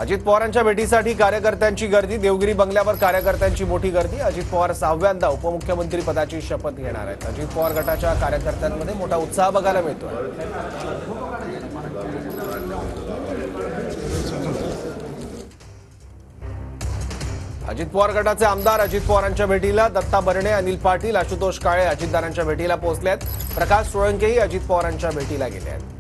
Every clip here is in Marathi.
अजित पवारांच्या भेटीसाठी कार्यकर्त्यांची गर्दी। देवगिरी बंगल्यावर कार्यकर्त्यांची मोठी गर्दी। अजित पवार 6व्यांदा उपमुख्यमंत्री पदाची शपथ घेणार आहेत। अजित पवार गटाच्या कार्यकर्त्यांमध्ये मोठा उत्साह बघायला मिळतोय। अजित पवार गटाचे आमदार अजित पवारांच्या भेटीला दत्ता बर्णे, अनिल पाटील, आशुतोष काळे अजितदारांच्या भेटीला पोहोचले आहेत। प्रकाश सोळंकेही अजित पवारांच्या भेटीला गेले आहेत।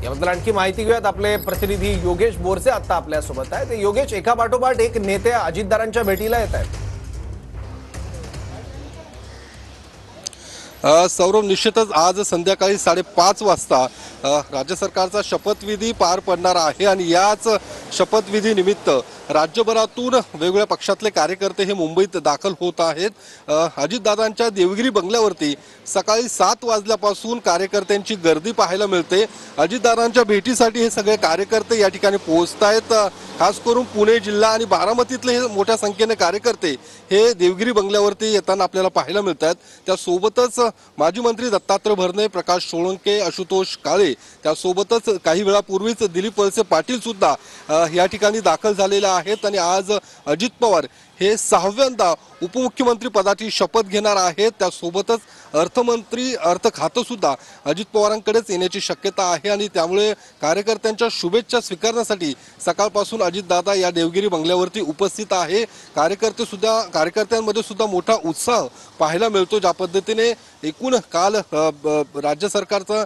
याबद्दल आणखी माहिती घेऊयात। आपले प्रतिनिधी योगेश बोरसे आता आपल्या सोबत आहेत। योगेश, एका पाठोपाठ एक नेते अजितदारांच्या भेटीला येत आहेत। सौरभ, निश्चितच आज संध्याकाळी 5:30 वाजता राज्य सरकारचा शपथविधी पार पडणार आहे आणि याच शपथविधी निमित्त राज्यभरातून वेगवेगळ्या पक्षातले कार्यकर्ते हे मुंबईत दाखल होत आहेत। अजितदादांच्या देवगिरी बंगल्यावरती सकाळी 7 वाजल्यापासून कार्यकर्त्यांची गर्दी पाहायला मिळते। अजितदादांच्या भेटीसाठी हे सगळे कार्यकर्ते या ठिकाणी पोहोचत आहेत। खास करून पुणे जिल्हा आणि बारामतीतले हे मोठ्या संख्येने कार्यकर्ते हे देवगिरी बंगल्यावरती येताना आपल्याला पाहायला मिळत आहेत। त्यासोबतच माजी मंत्री दत्तात्रय भरणे, प्रकाश सोळंके, आशुतोष काळे, त्यासोबतच काही वेळापूर्वीच दिलीप वळसे पाटील सुद्धा या ठिकाणी दाखल झालेले आहेत आणि आज अजित पवार हे 6व्यांदा उपमुख्यमंत्री पदाची शपथ घेणार आहेत। त्यासोबतच अर्थमंत्री अर्थ खातं सुद्धा अजित पवारांकडेच येण्याची शक्यता आहे आणि त्यामुळे कार्यकर्त्यांच्या शुभेच्छा स्वीकारण्यासाठी सकाळपासून अजितदादा या देवगिरी बंगल्यावरती उपस्थित आहे। कार्यकर्त्यांमध्ये सुद्धा मोठा उत्साह पाहायला मिळतो। ज्या पद्धतीने एकूण काल राज्य सरकारचा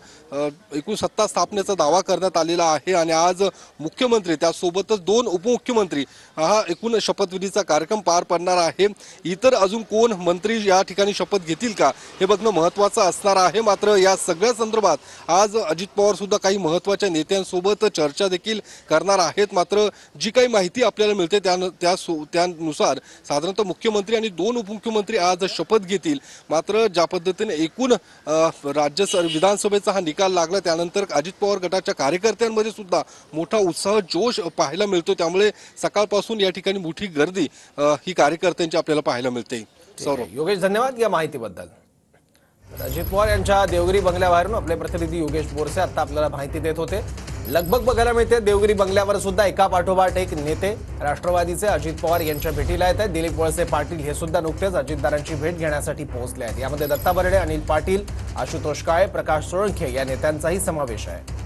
एकूण सत्ता स्थापनेचा दावा करण्यात आलेला आहे आणि आज मुख्यमंत्री त्यासोबतच 2 उपमुख्यमंत्री हा एकूण शपथविधीचा कार्यक्रम पार पडणार आहे। इतर अजून कोण मंत्री या ठिकाणी शपथ घेतील का हे बघणं महत्त्वाचं असणार आहे। मात्र या सगळ्या संदर्भात आज अजित पवार सुद्धा काही महत्त्वाच्या नेत्यांसोबत चर्चा देखील करणार आहेत। मात्र जी काही माहिती आपल्याला मिळते त्यानुसार साधारणतः मुख्यमंत्री आणि 2 उपमुख्यमंत्री आज शपथ घेतील। मात्र ज्या पद्धतीने एकूण विधानसभेचा हा निकाल लागला त्यानंतर अजित पवार गटाच्या कार्यकर्त्यांमध्ये सुद्धा मोठा उत्साह, जोश पाहायला मिळतो। त्यामुळे सकाळपासून या ठिकाणी मोठी गर्दी ही कार्यकर्त्यांची आपल्याला पाहायला मिळते। सौरभ, योगेश, धन्यवाद या माहितीबद्दल। अजित पवार यांच्या देवगिरी बंगल्यावरून आपले प्रतिनिधी योगेश बोरसे आता आपल्याला माहिती देत होते। लगबग बघायला मिळते देवगिरी बंगल्यावर सुद्धा एका पाठोपाठ एक नेते राष्ट्रवादीचे अजित पवार यांच्या भेटीला येत आहेत। दिलीप वळसे पाटील हे सुद्धा नुकतेच अजितदारांची भेट घेण्यासाठी पोहोचले आहेत। यामध्ये दत्ता बर्णे, अनिल पाटील, आशुतोष काळे, प्रकाश सोळंके या नेत्यांचाही समावेश आहे।